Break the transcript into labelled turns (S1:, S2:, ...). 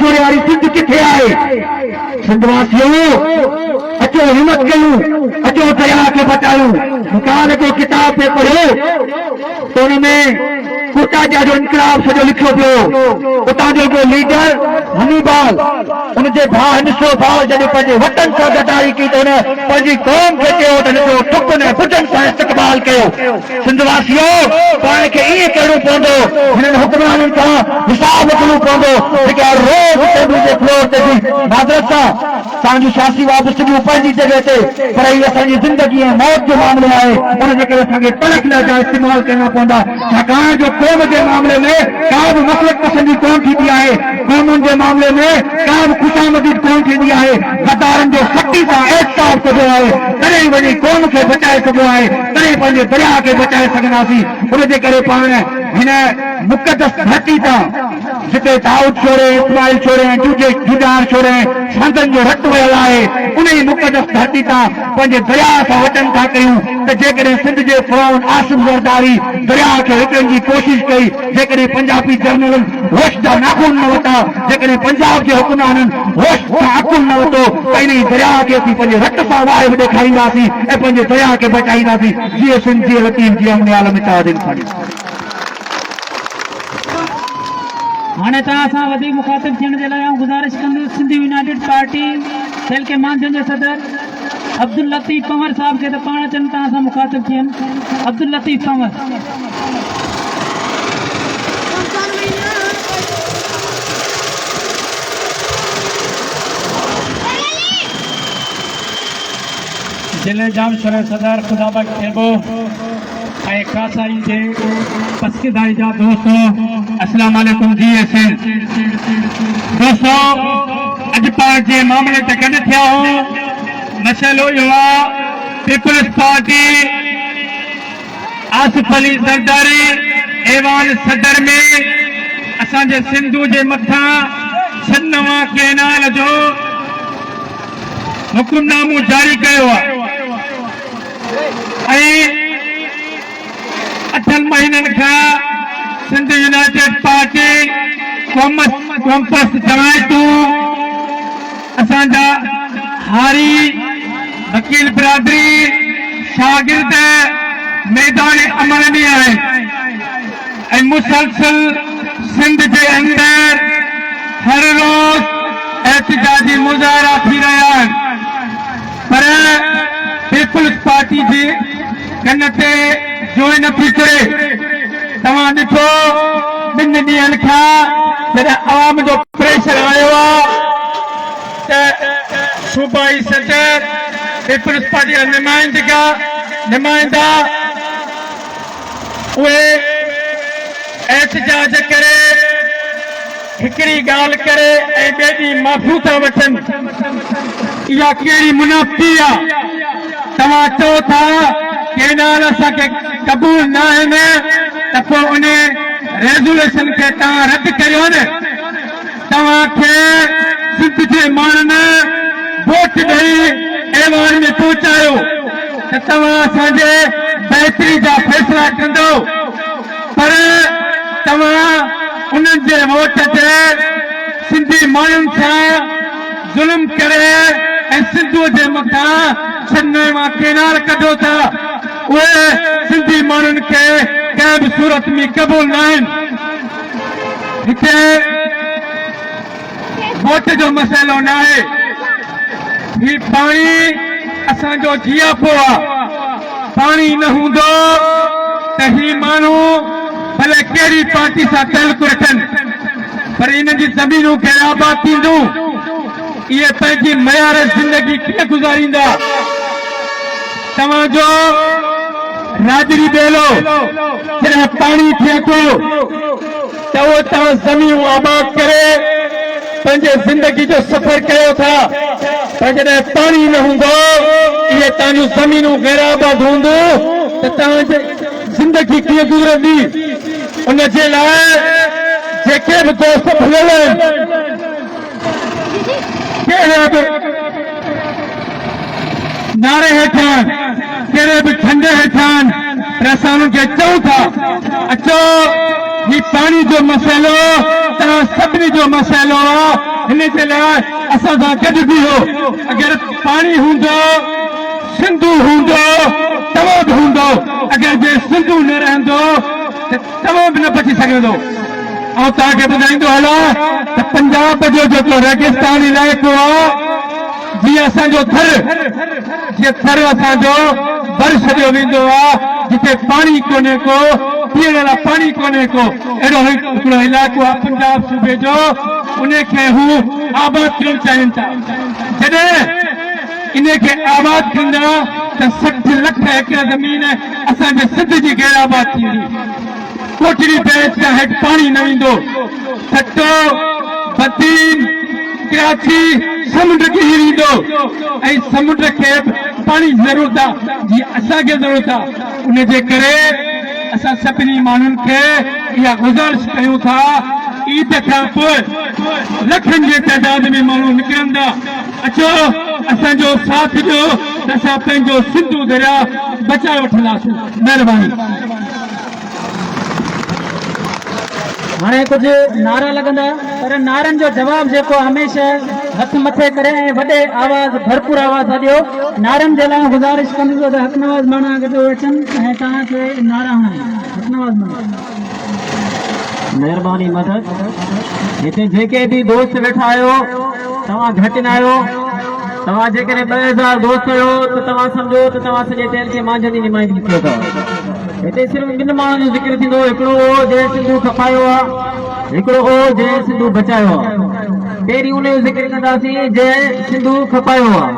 S1: छोड़े वाली सिंध किथे आए? सिंधवासियों अचो हिम्मत कयूं, अचो दरिया खे बचायूं। मुकान को किताब पे पढ़ो तो उनमें कोटा जा जो इनकलाब सॼो लिखियो पियो। उतां जो को लीडर हनीबाल उनजे भाउ हिनसो भाउ जॾहिं पंहिंजे वतन सां गद्दारी कई त हुन पंहिंजी क़ौम खे चयो त हिनजो ठुक न पुटनि सां इस्तक़बाल कयो। सिंधवासियो पाण खे ईअं करणो पवंदो, हिननि हुक्मराननि खां हिसाब वठणो पवंदो जेके रोज़ टेबल जे फ्लोर ते बि माज़रत सां तव्हांजूं सियासी वाबस्तगियूं पंहिंजी जॻह ते, पर हीअ असांजी ज़िंदगी ऐं मौत जो मामलो आहे। उनजे करे असांखे तड़क लहजा इस्तेमालु करणा पवंदा, छाकाणि जो क़ौम जे मामले में का बि मसलक पसंदी कोन थींदी आहे। क़ौमुनि जे मामले में का बि ख़ुशामदीद कोन थींदी आहे। गद्दारनि जो सख़्ती सां एहतिसाब कबो आहे, तॾहिं वञी क़ौम खे बचाए सघिबो आहे, तॾहिं पंहिंजे दरिया खे बचाए सघंदासीं। उनजे करे पाण हिन मुक़दस धरती तां जिते दाऊद छोड़े, इस्माइल छोड़े, जुजार छोड़े संतनि जो रतु वियल आहे, उन ई मुक़दस धरती तां पंहिंजे दरिया सां वचन था कयूं त जेकॾहिं सिंध जे फ़िरौन आसिम ज़रदारी दरिया खे विकिणण जी कोशिशि कई, जेकॾहिं पंजाबी जनरलनि होश जा नाखून न वरिता, जेकॾहिं पंजाब जे हुक्मराननि होश सां अकुल न वरितो त इन दरिया खे असीं पंहिंजे रत सां वाहे बि ॾेखारींदासीं ऐं पंहिंजे दरिया खे बचाईंदासीं। जीअं सिंध जी लतीफ़ जी अमन आलम इतादिन खणी
S2: हाणे तव्हां सां वधीक मुखातिब थियण जे लाइ गुज़ारिश कंदुसि सिंधी यूनाइटेड पार्टी खेल के मानजन जे सदर अब्दुल लतीफ़ पंवर साहब खे त पाण अचनि तव्हां सां मुखातिब थियनि। अब्दुल लतीफ़ पंवर। जिले जाम शर सदर खुदाबक थेबो ऐं कासाई जे पसकिदाई जा दोस्तों अस्सलाम वालेकुम जी। दोस्तों अॼु पाण जे मामले ते गॾु थिया हो। मसइलो इहो आहे पीपल्स पार्टी आसिफ अली ज़रदारी ऐवान सदर में असांजे सिंधू जे मथां 96 केनाल जो हुकुमनामो जारी कयो आहे ऐं 8 महीननि खां सिंध यूनाइटेड पार्टी कॉम्पस जमायतूं असांजा हारी वकील बिरादरी शागिर्द मैदान अमल में आहिनि ऐं मुसलसल सिंध जे अंदर हर रोज़ एहतिजाजी मुज़ाहिरा थी रहिया आहिनि, पर पीपल्स पार्टी जे कन ते जोई नथी करे। तव्हां ॾिठो 2 ॾींहंनि खां जॾहिं आवाम जो प्रेशर आयो आहे त सूबाई सदर पीपल्स पार्टी जा नुमाइंदा उहे एहतिजाज करे हिकिड़ी ॻाल्हि करे ऐं ॿिए ॾींहुं माफ़ियूं था वठनि। इहा कहिड़ी मुनाफ़ी आहे? तव्हां चओ था केनाल असांखे क़बूल न आहिनि त पोइ उन रेज़ोल्यूशन खे तव्हां रद्द करियो न। तव्हांखे सिंध जे माण्हुनि वोट ॾेई ऐवान में पहुचायो त तव्हां असांजे बहितरी जा फ़ैसिला कंदो, पर तव्हां उन्हनि जे वोट ते सिंधी माण्हुनि सां ज़ुल्म करे ऐं सिंधू जे मथां 96 केनाल कढो था। उहे सिंधी माण्हुनि खे कंहिं बि सूरत में क़बूल न आहिनि। हिते वोट जो मसइलो न आहे, ही पाणी असांजो जियापो आहे। पाणी न हूंदो त ही माण्हू भले कहिड़ी पार्टी सां तालुक रखनि, पर इन जी ज़मीनूं खे आबाद थींदियूं। इहे पंहिंजी मयार ज़िंदगी कीअं गुज़ारींदा? तव्हांजो राजरी बेलो जॾहिं पाणी थिए थो त उहो तव्हां ज़मीनूं आबाद करे पंहिंजे ज़िंदगी जो सफ़र कयो था, पर जॾहिं पाणी न हूंदो इहे तव्हांजूं ज़मीनूं गैर आबाद हूंदियूं त तव्हांजी ज़िंदगी कीअं गुज़रंदी? उनजे लाइ जेके बि दोस्त भुलियल आहिनि, कहिड़े बि नारे हेठां, कहिड़े बि झंडे हेठां, पर असां उन्हनि खे चऊं था अचो ही पाणी जो मसइलो तव्हां सभिनी जो मसइलो आहे। हिन जे लाइ असां सां गॾु बीहो। अगरि पाणी हूंदो, सिंधु हूंदो, तव्हां बि हूंदो। अगरि जे सिंधु न रहंदो त तव्हां बि न बची सघंदो। ऐं तव्हांखे ॿुधाईंदो हलां त पंजाब जो जेको रेगिस्तान इलाइक़ो आहे, जीअं असांजो थर असांजो भरे छॾियो वेंदो आहे, जिते पाणी कोन्हे को, पीअण लाइ पाणी कोन्हे को, अहिड़ो हिकिड़ो इलाइक़ो आहे पंजाब सूबे जो। उनखे हू आबाद करणु चाहिनि था। जॾहिं इनखे आबाद कंदा त 60 लख एकड़ ज़मीन असांजे सिंध जी गैर आबाद थींदी। कोटड़ी बैच खां हेठि पाणी न ईंदो। सटो, बदीन, कराची समुंड किरी ईंदो ऐं समुंड खे पाणी ज़रूरत आहे, जीअं असांखे ज़रूरत आहे। उनजे करे असां सभिनी माण्हुनि खे इहा गुज़ारिश कयूं था, ईद खां पोइ लखनि जे तइदाद में माण्हू निकिरंदा। अचो असांजो साथ ॾियो त असां पंहिंजो सिंधु दरिया बचाए वठंदासीं। महिरबानी।
S3: हाणे कुछ नारा लगंदा, पर नारनि जो जवाब जेको हमेशह हथ मथे करे ऐं वॾे आवाज़ भरपूर आवाज़ सां ॾियो। नारनि जे लाइ गुज़ारिश कंदुसि त हथ नवाज़ माण्हू गॾु अचनि ऐं तव्हांखे नारा हणनि। हथ नवाज़ माण्हू
S4: महिरबानी मदद। हिते जेके बि दोस्त वेठा आहियो, तव्हां घटि न आहियो। तव्हां जेकॾहिं 2000 दोस्त हुयो त तव्हां सम्झो त तव्हां सॼे शहर खे मुंहिंजी नुमाइंदगी कयो था। हिते सिर्फ़ ॿिनि माण्हुनि जो ज़िक्र थींदो, हिकिड़ो हो जंहिं सिंधु खपायो आहे, हिकिड़ो हो जंहिं सिंधु बचायो आहे। पहिरीं उन जो ज़िक्र कंदासीं जंहिं सिंधु खपायो आहे।